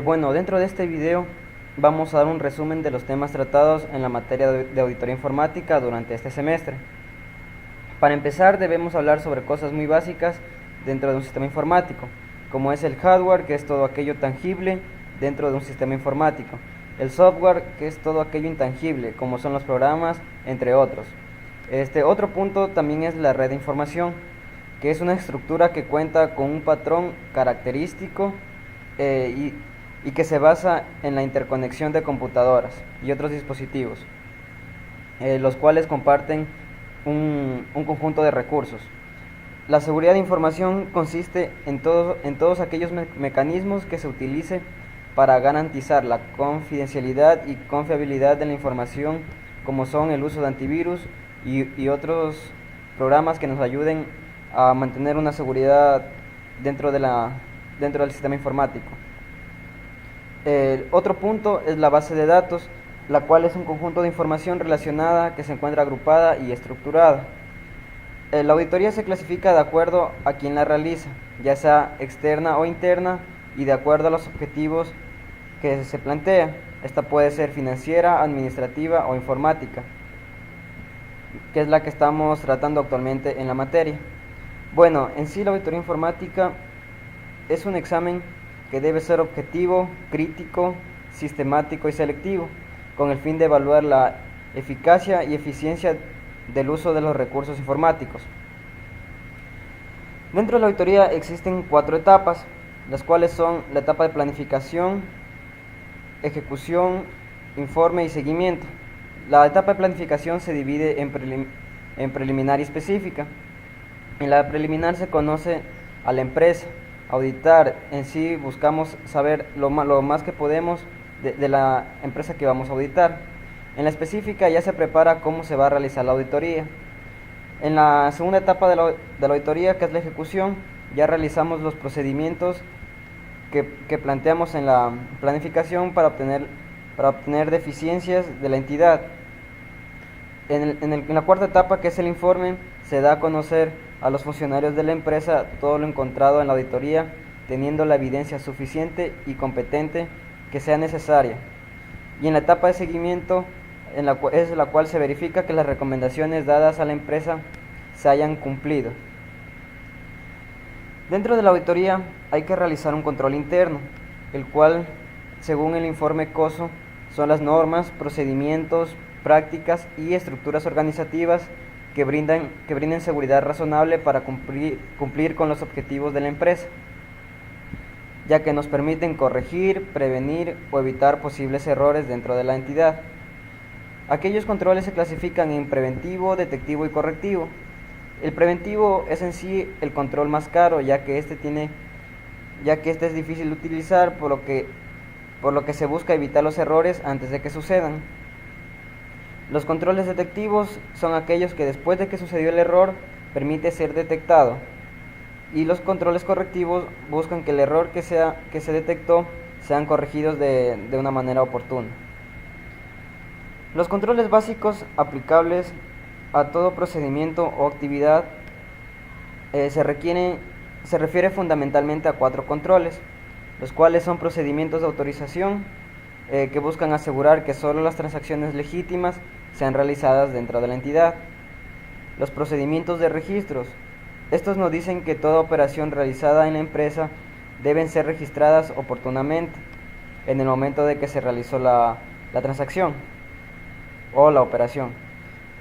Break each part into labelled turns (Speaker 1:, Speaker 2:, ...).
Speaker 1: Bueno, dentro de este video vamos a dar un resumen de los temas tratados en la materia de auditoría informática durante este semestre. Para empezar, debemos hablar sobre cosas muy básicas dentro de un sistema informático, como es el hardware, que es todo aquello tangible dentro de un sistema informático, el software, que es todo aquello intangible, como son los programas, entre otros. Otro punto también es la red de información, que es una estructura que cuenta con un patrón característico y que se basa en la interconexión de computadoras y otros dispositivos, los cuales comparten un conjunto de recursos. La seguridad de información consiste en todos aquellos mecanismos que se utilice para garantizar la confidencialidad y confiabilidad de la información, como son el uso de antivirus y otros programas que nos ayuden a mantener una seguridad dentro del sistema informático. El otro punto es la base de datos, la cual es un conjunto de información relacionada que se encuentra agrupada y estructurada. La auditoría se clasifica de acuerdo a quien la realiza, ya sea externa o interna, y de acuerdo a los objetivos que se plantea. Esta puede ser financiera, administrativa o informática, que es la que estamos tratando actualmente en la materia. Bueno, en sí la auditoría informática es un examen que debe ser objetivo, crítico, sistemático y selectivo, con el fin de evaluar la eficacia y eficiencia del uso de los recursos informáticos. Dentro de la auditoría existen 4 etapas, las cuales son la etapa de planificación, ejecución, informe y seguimiento. La etapa de planificación se divide en preliminar y específica. En la preliminar se conoce a la empresa. Auditar en sí buscamos saber lo más que podemos de la empresa que vamos a auditar. En la específica ya se prepara cómo se va a realizar la auditoría. En la segunda etapa de la auditoría, que es la ejecución, ya realizamos los procedimientos que planteamos en la planificación para obtener deficiencias de la entidad. En la cuarta etapa, que es el informe, se da a conocer a los funcionarios de la empresa todo lo encontrado en la auditoría, teniendo la evidencia suficiente y competente que sea necesaria. Y en la etapa de seguimiento, es la cual se verifica que las recomendaciones dadas a la empresa se hayan cumplido. Dentro de la auditoría hay que realizar un control interno, el cual, según el informe COSO, son las normas, procedimientos, prácticas y estructuras organizativas que brinden seguridad razonable para cumplir con los objetivos de la empresa, ya que nos permiten corregir, prevenir o evitar posibles errores dentro de la entidad. Aquellos controles se clasifican en preventivo, detectivo y correctivo. El preventivo es en sí el control más caro, ya que este es difícil de utilizar, por lo que se busca evitar los errores antes de que sucedan. Los controles detectivos son aquellos que después de que sucedió el error permite ser detectado, y los controles correctivos buscan que el error que se detectó sean corregidos de una manera oportuna. Los controles básicos aplicables a todo procedimiento o actividad se refiere fundamentalmente a 4 controles, los cuales son procedimientos de autorización, que buscan asegurar que solo las transacciones legítimas sean realizadas dentro de la entidad. Los procedimientos de registros. Estos nos dicen que toda operación realizada en la empresa deben ser registradas oportunamente en el momento de que se realizó la transacción o la operación.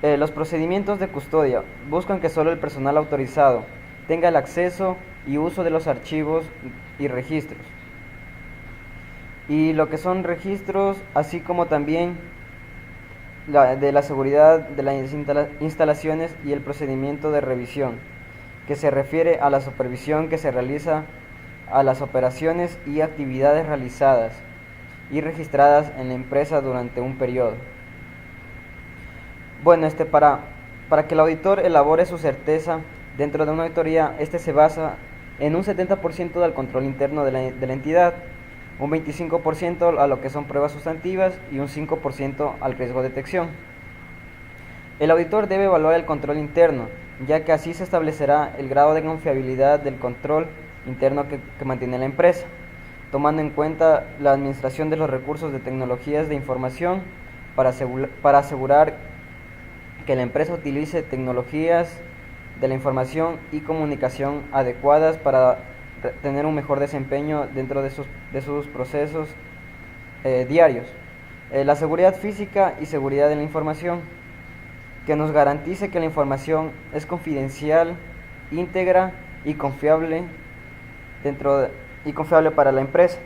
Speaker 1: Los procedimientos de custodia buscan que solo el personal autorizado tenga el acceso y uso de los archivos y registros. Y lo que son registros, así como también de la seguridad de las instalaciones y el procedimiento de revisión, que se refiere a la supervisión que se realiza a las operaciones y actividades realizadas y registradas en la empresa durante un periodo. Bueno, para que el auditor elabore su certeza dentro de una auditoría, se basa en un 70% del control interno de la entidad, un 25% a lo que son pruebas sustantivas y un 5% al riesgo de detección. El auditor debe evaluar el control interno, ya que así se establecerá el grado de confiabilidad del control interno que mantiene la empresa. tomando en cuenta la administración de los recursos de tecnologías de información para asegurar que la empresa utilice tecnologías de la información y comunicación adecuadas para tener un mejor desempeño dentro de sus procesos diarios. La seguridad física y seguridad de la información, que nos garantice que la información es confidencial, íntegra y confiable para la empresa.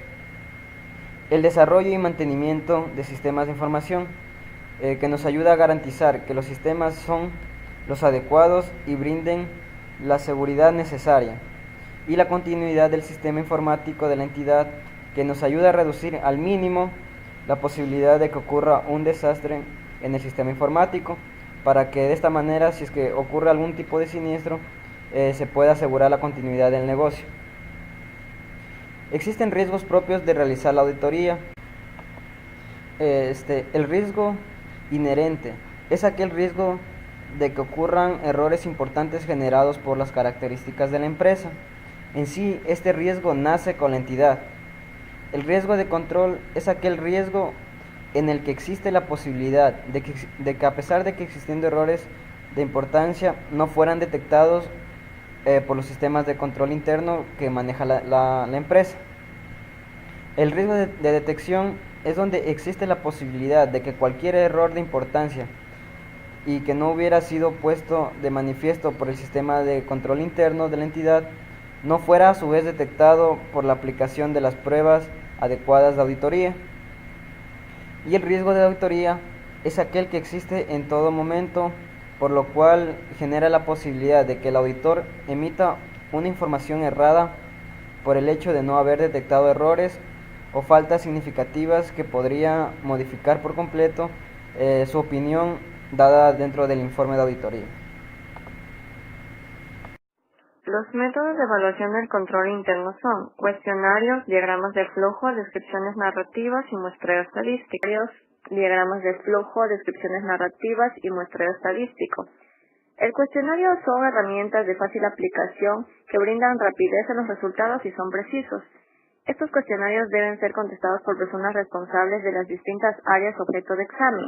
Speaker 1: El desarrollo y mantenimiento de sistemas de información, que nos ayuda a garantizar que los sistemas son los adecuados y brinden la seguridad necesaria. Y la continuidad del sistema informático de la entidad, que nos ayuda a reducir al mínimo la posibilidad de que ocurra un desastre en el sistema informático, para que de esta manera, si es que ocurre algún tipo de siniestro, se pueda asegurar la continuidad del negocio. Existen riesgos propios de realizar la auditoría. El riesgo inherente es aquel riesgo de que ocurran errores importantes generados por las características de la empresa. En sí, este riesgo nace con la entidad. El riesgo de control es aquel riesgo en el que existe la posibilidad de que a pesar de que existiendo errores de importancia no fueran detectados por los sistemas de control interno que maneja la empresa. El riesgo de detección es donde existe la posibilidad de que cualquier error de importancia y que no hubiera sido puesto de manifiesto por el sistema de control interno de la entidad no fuera a su vez detectado por la aplicación de las pruebas adecuadas de auditoría. Y el riesgo de auditoría es aquel que existe en todo momento, por lo cual genera la posibilidad de que el auditor emita una información errada por el hecho de no haber detectado errores o faltas significativas que podría modificar por completo su opinión dada dentro del informe de auditoría.
Speaker 2: Los métodos de evaluación del control interno son cuestionarios, diagramas de flujo, descripciones narrativas y muestreo estadístico. Diagramas de flujo, descripciones narrativas y muestreo estadístico. El cuestionario son herramientas de fácil aplicación que brindan rapidez en los resultados y son precisos. Estos cuestionarios deben ser contestados por personas responsables de las distintas áreas objeto de examen.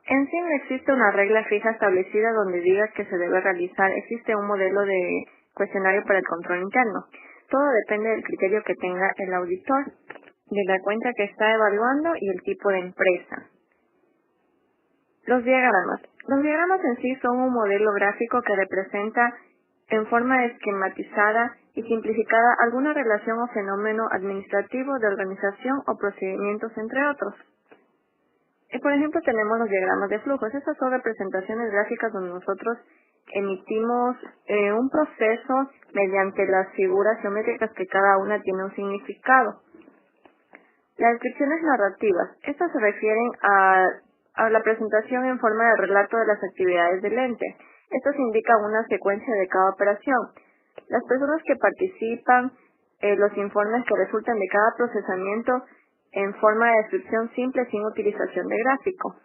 Speaker 2: En sí no existe una regla fija establecida donde diga que se debe realizar. Existe un modelo de cuestionario para el control interno. Todo depende del criterio que tenga el auditor, de la cuenta que está evaluando y el tipo de empresa. Los diagramas. Los diagramas en sí son un modelo gráfico que representa en forma esquematizada y simplificada alguna relación o fenómeno administrativo de organización o procedimientos, entre otros. Por ejemplo, tenemos los diagramas de flujos. Estas son representaciones gráficas donde nosotros emitimos un proceso mediante las figuras geométricas que cada una tiene un significado. Las descripciones narrativas. Estas se refieren a la presentación en forma de relato de las actividades del ente. Estos indican una secuencia de cada operación. Las personas que participan, los informes que resultan de cada procesamiento en forma de descripción simple sin utilización de gráfico.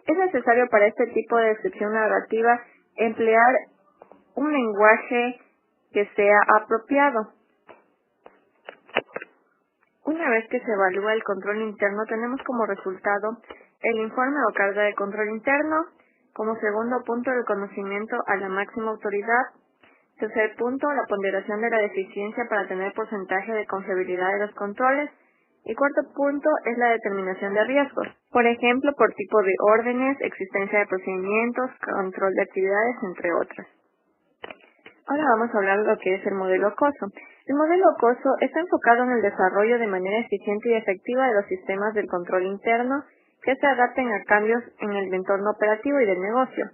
Speaker 2: Es necesario para este tipo de descripción narrativa emplear un lenguaje que sea apropiado. Una vez que se evalúa el control interno, tenemos como resultado el informe o carta de control interno. Como segundo punto, el conocimiento a la máxima autoridad. Tercer punto, la ponderación de la deficiencia para tener porcentaje de confiabilidad de los controles. Y cuarto punto es la determinación de riesgos. Por ejemplo, por tipo de órdenes, existencia de procedimientos, control de actividades, entre otras. Ahora vamos a hablar de lo que es el modelo COSO. El modelo COSO está enfocado en el desarrollo de manera eficiente y efectiva de los sistemas del control interno que se adapten a cambios en el entorno operativo y del negocio.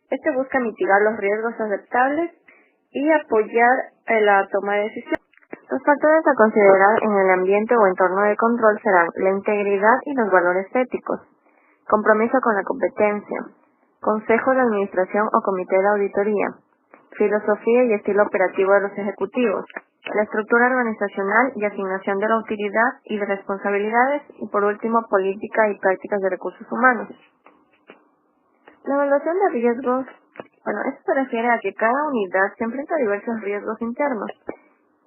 Speaker 2: Este busca mitigar los riesgos aceptables y apoyar la toma de decisiones. Los factores a considerar en el ambiente o entorno de control serán la integridad y los valores éticos, compromiso con la competencia, consejo de administración o comité de auditoría, filosofía y estilo operativo de los ejecutivos, la estructura organizacional y asignación de la utilidad y de responsabilidades, y por último, política y prácticas de recursos humanos. La evaluación de riesgos, esto se refiere a que cada unidad se enfrenta a diversos riesgos internos,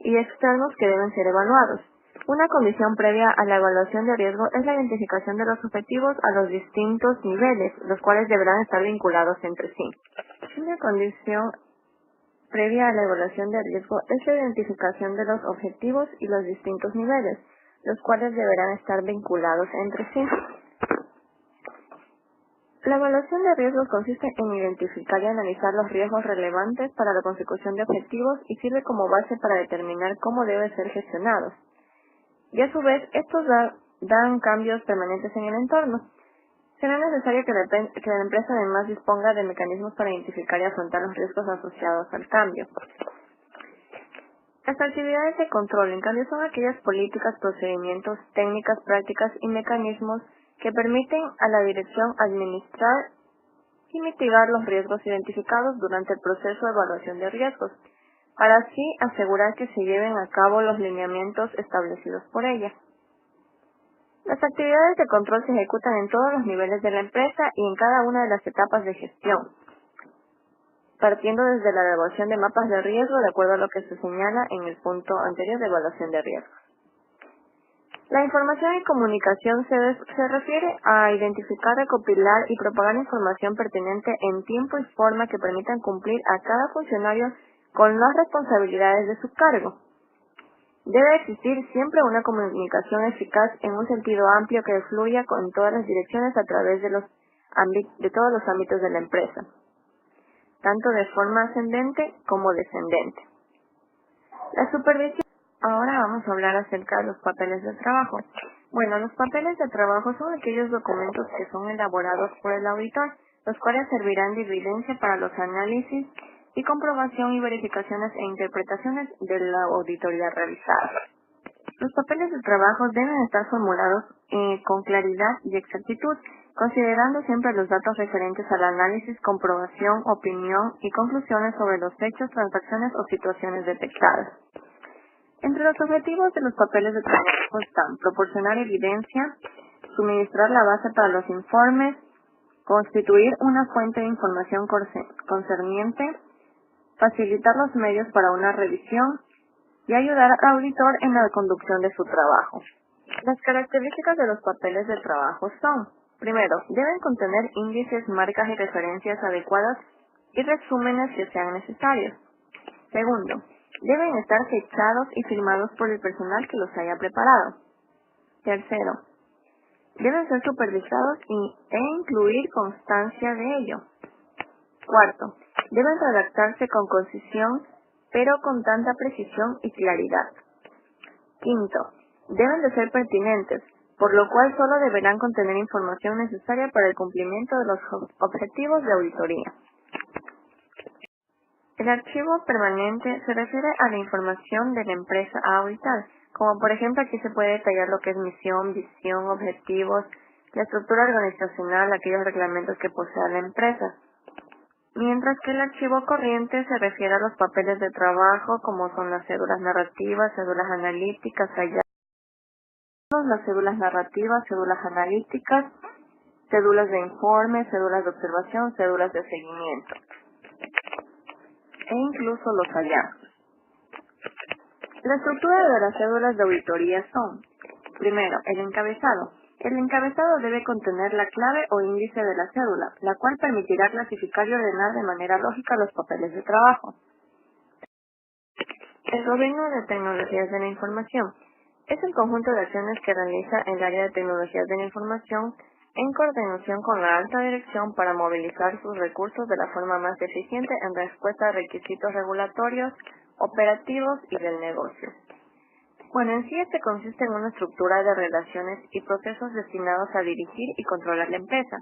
Speaker 2: y externos que deben ser evaluados. Una condición previa a la evaluación de riesgo es la identificación de los objetivos a los distintos niveles, los cuales deberán estar vinculados entre sí. Una condición previa a la evaluación de riesgo es la identificación de los objetivos y los distintos niveles, los cuales deberán estar vinculados entre sí. La evaluación de riesgos consiste en identificar y analizar los riesgos relevantes para la consecución de objetivos y sirve como base para determinar cómo deben ser gestionados. Y a su vez, estos dan cambios permanentes en el entorno. Será necesario que la empresa además disponga de mecanismos para identificar y afrontar los riesgos asociados al cambio. Las actividades de control, en cambio, son aquellas políticas, procedimientos, técnicas, prácticas y mecanismos que permiten a la dirección administrar y mitigar los riesgos identificados durante el proceso de evaluación de riesgos, para así asegurar que se lleven a cabo los lineamientos establecidos por ella. Las actividades de control se ejecutan en todos los niveles de la empresa y en cada una de las etapas de gestión, partiendo desde la elaboración de mapas de riesgo de acuerdo a lo que se señala en el punto anterior de evaluación de riesgos. La información y comunicación se refiere a identificar, recopilar y propagar información pertinente en tiempo y forma que permitan cumplir a cada funcionario con las responsabilidades de su cargo. Debe existir siempre una comunicación eficaz en un sentido amplio que fluya con todas las direcciones a través de todos los ámbitos de la empresa, tanto de forma ascendente como descendente. La supervisión. Ahora vamos a hablar acerca de los papeles de trabajo. Bueno, los papeles de trabajo son aquellos documentos que son elaborados por el auditor, los cuales servirán de evidencia para los análisis y comprobación y verificaciones e interpretaciones de la auditoría realizada. Los papeles de trabajo deben estar formulados con claridad y exactitud, considerando siempre los datos referentes al análisis, comprobación, opinión y conclusiones sobre los hechos, transacciones o situaciones detectadas. Entre los objetivos de los papeles de trabajo están proporcionar evidencia, suministrar la base para los informes, constituir una fuente de información concerniente, facilitar los medios para una revisión y ayudar al auditor en la conducción de su trabajo. Las características de los papeles de trabajo son: primero, deben contener índices, marcas y referencias adecuadas y resúmenes que sean necesarios. Segundo, deben estar fechados y firmados por el personal que los haya preparado. Tercero, deben ser supervisados e incluir constancia de ello. Cuarto, deben redactarse con concisión, pero con tanta precisión y claridad. Quinto, deben de ser pertinentes, por lo cual solo deberán contener información necesaria para el cumplimiento de los objetivos de auditoría. El archivo permanente se refiere a la información de la empresa a auditar, como por ejemplo aquí se puede detallar lo que es misión, visión, objetivos, la estructura organizacional, aquellos reglamentos que posea la empresa. Mientras que el archivo corriente se refiere a los papeles de trabajo, como son las cédulas narrativas, cédulas analíticas, las cédulas narrativas, cédulas analíticas, cédulas de informe, cédulas de observación, cédulas de seguimiento, e incluso los hallazgos. La estructura de las cédulas de auditoría son: primero, el encabezado. El encabezado debe contener la clave o índice de la cédula, la cual permitirá clasificar y ordenar de manera lógica los papeles de trabajo. El gobierno de tecnologías de la información es el conjunto de acciones que realiza el área de tecnologías de la información en coordinación con la alta dirección para movilizar sus recursos de la forma más eficiente en respuesta a requisitos regulatorios, operativos y del negocio. Bueno, en sí este consiste en una estructura de relaciones y procesos destinados a dirigir y controlar la empresa.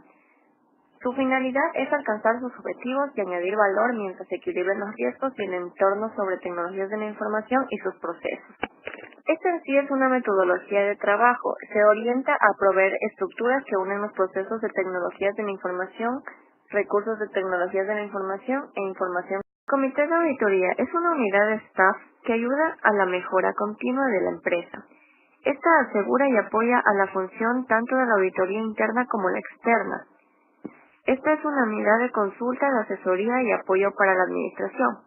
Speaker 2: Su finalidad es alcanzar sus objetivos y añadir valor mientras se equilibren los riesgos y el entorno sobre tecnologías de la información y sus procesos. Esta en sí es una metodología de trabajo. Se orienta a proveer estructuras que unen los procesos de tecnologías de la información, recursos de tecnologías de la información e información. El Comité de Auditoría es una unidad de staff que ayuda a la mejora continua de la empresa. Esta asegura y apoya a la función tanto de la auditoría interna como la externa. Esta es una unidad de consulta, de asesoría y apoyo para la administración.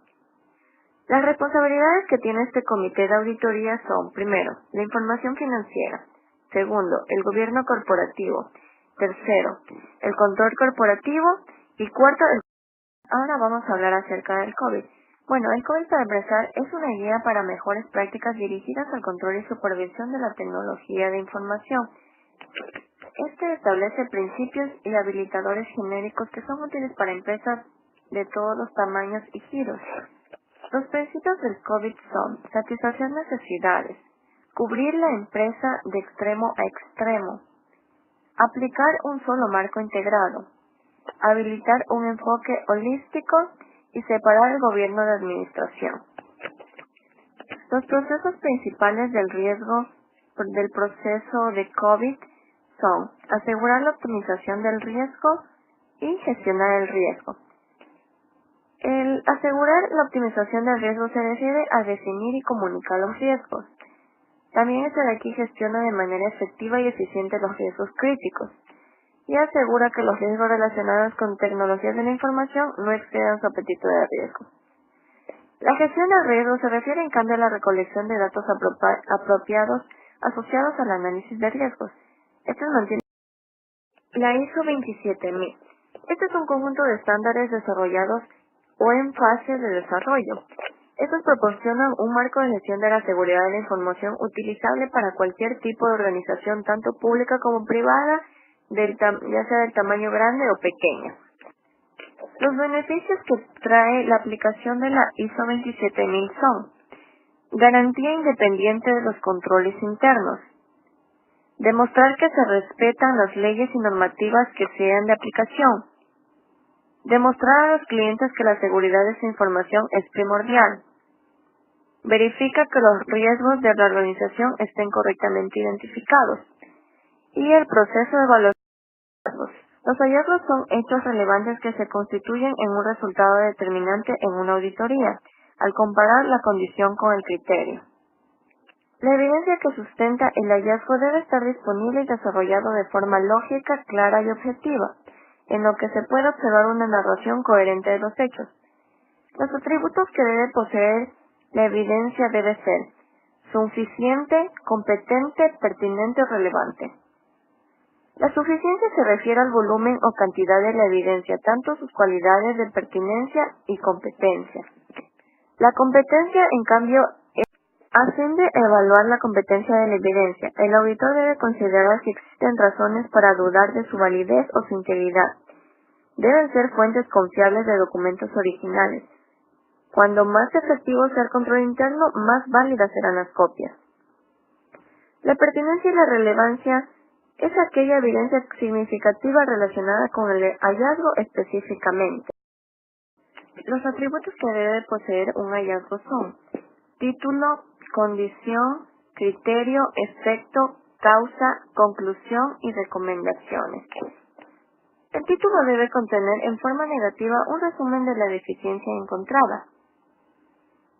Speaker 2: Las responsabilidades que tiene este comité de auditoría son, primero, la información financiera; segundo, el gobierno corporativo; tercero, el control corporativo; y cuarto, Ahora vamos a hablar acerca del COVID. Bueno, el COVID, para empezar, es una guía para mejores prácticas dirigidas al control y supervisión de la tecnología de información. Este establece principios y habilitadores genéricos que son útiles para empresas de todos los tamaños y giros. Los principios del COVID son: satisfacer necesidades, cubrir la empresa de extremo a extremo, aplicar un solo marco integrado, habilitar un enfoque holístico y separar el gobierno de administración. Los procesos principales del riesgo del proceso de COVID son: asegurar la optimización del riesgo y gestionar el riesgo. El asegurar la optimización del riesgo se refiere a definir y comunicar los riesgos. También este de aquí gestiona de manera efectiva y eficiente los riesgos críticos y asegura que los riesgos relacionados con tecnologías de la información no excedan su apetito de riesgo. La gestión del riesgo se refiere en cambio a la recolección de datos apropiados asociados al análisis de riesgos. Estos mantienen la ISO 27000. Este es un conjunto de estándares desarrollados o en fase de desarrollo. Estos proporcionan un marco de gestión de la seguridad de la información utilizable para cualquier tipo de organización, tanto pública como privada, ya sea del tamaño grande o pequeño. Los beneficios que trae la aplicación de la ISO 27000 son: garantía independiente de los controles internos, demostrar que se respetan las leyes y normativas que sean de aplicación, demostrar a los clientes que la seguridad de su información es primordial, verifica que los riesgos de la organización estén correctamente identificados, y el proceso de evaluación. Los hallazgos son hechos relevantes que se constituyen en un resultado determinante en una auditoría, al comparar la condición con el criterio. La evidencia que sustenta el hallazgo debe estar disponible y desarrollado de forma lógica, clara y objetiva, en lo que se puede observar una narración coherente de los hechos. Los atributos que debe poseer la evidencia debe ser: suficiente, competente, pertinente o relevante. La suficiencia se refiere al volumen o cantidad de la evidencia, tanto sus cualidades de pertinencia y competencia. La competencia, en cambio, asciende a evaluar la competencia de la evidencia. El auditor debe considerar si existen razones para dudar de su validez o su integridad. Deben ser fuentes confiables de documentos originales. Cuando más efectivo sea el control interno, más válidas serán las copias. La pertinencia y la relevancia es aquella evidencia significativa relacionada con el hallazgo específicamente. Los atributos que debe poseer un hallazgo son: título, condición, criterio, efecto, causa, conclusión y recomendaciones. El título debe contener en forma negativa un resumen de la deficiencia encontrada.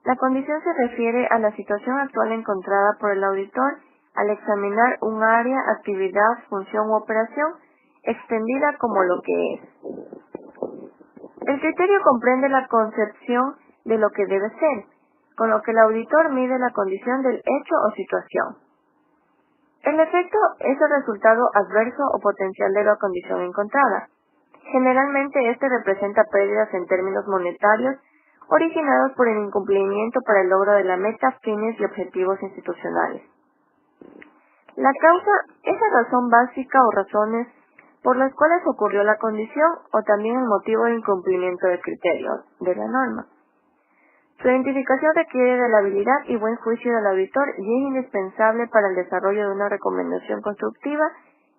Speaker 2: La condición se refiere a la situación actual encontrada por el auditor al examinar un área, actividad, función u operación extendida como lo que es. El criterio comprende la concepción de lo que debe ser, con lo que el auditor mide la condición del hecho o situación. El efecto es el resultado adverso o potencial de la condición encontrada. Generalmente este representa pérdidas en términos monetarios originados por el incumplimiento para el logro de la meta, fines y objetivos institucionales. La causa es la razón básica o razones por las cuales ocurrió la condición o también el motivo de incumplimiento del criterio de la norma. Su identificación requiere de la habilidad y buen juicio del auditor y es indispensable para el desarrollo de una recomendación constructiva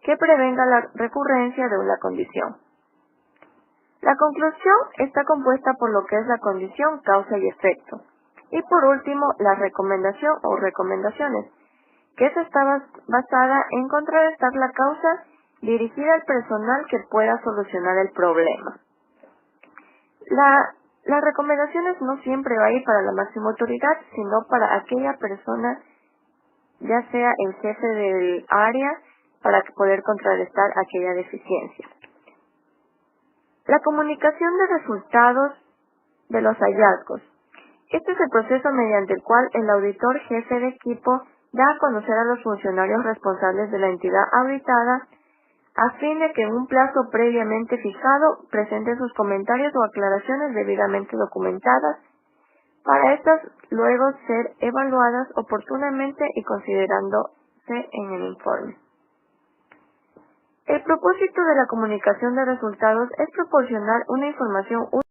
Speaker 2: que prevenga la recurrencia de una condición. La conclusión está compuesta por lo que es la condición, causa y efecto. Y por último, la recomendación o recomendaciones, que esta está basada en contrarrestar la causa dirigida al personal que pueda solucionar el problema. Las recomendaciones no siempre va a ir para la máxima autoridad, sino para aquella persona, ya sea el jefe del área, para poder contrarrestar aquella deficiencia. La comunicación de resultados de los hallazgos. Este es el proceso mediante el cual el auditor jefe de equipo da a conocer a los funcionarios responsables de la entidad auditada a fin de que en un plazo previamente fijado presenten sus comentarios o aclaraciones debidamente documentadas para estas luego ser evaluadas oportunamente y considerándose en el informe. El propósito de la comunicación de resultados es proporcionar una información útil